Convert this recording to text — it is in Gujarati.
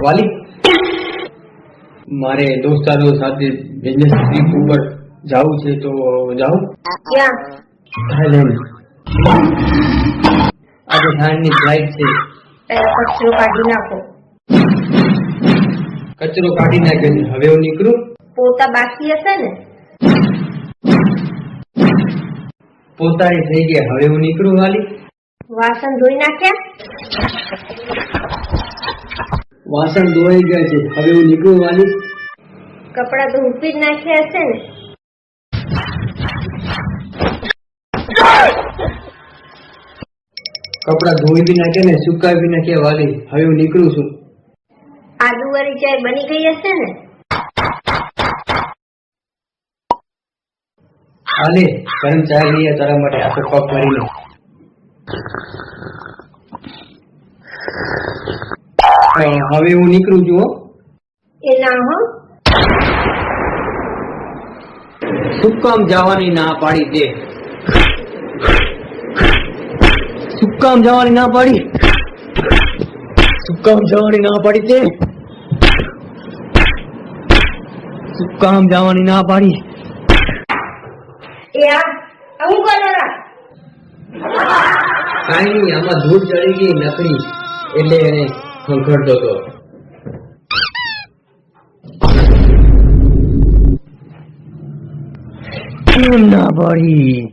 વાલી મારે દોસ્તારો સાથે બિઝનેસ ટ્રીપ ઉપર જાવું છે તો જાઉં ક્યાં? થાઈલેન્ડ આજે સાંજની ફ્લાઇટ છે કચરો કાઢી નાખો. કચરો કાઢી નાખ્યો છે હવે હું નીકળું પોતા બાકી હશે ને? પોતાની થઈ ગયા હવે હું નીકળું વાલી વાસણ ધોઈ નાખ્યા? વાસણ ધોવાઈ ગયા છે હવે હું નીકળું વાલી કપડા તો ઊંપી જ નાખ્યા હશે ને? કપડા ધોઈ બી નાખ્યા ને સુકાઈ બી નાખ્યા વાલી હવે હું નીકળું છું આદુ વાળી ચાય બની ગઈ હશે ને? હાલે ગરમ ચા લઈએ તારા માટે આખો કપ ભરીને હવે હું નીકળું છું હો એ ના હો, શું કામ જવાની ના પાડી દે શું કામ જવાની ના પાડી શું કામ જવાની ના પાડી દે શું કામ જવાની ના પાડી એ હું કરો રા? કાંઈ નહીં આમાં ધૂળ ચડી ગઈ નકરી એટલે એને ખંખડતો હતો કેમ ના પાડી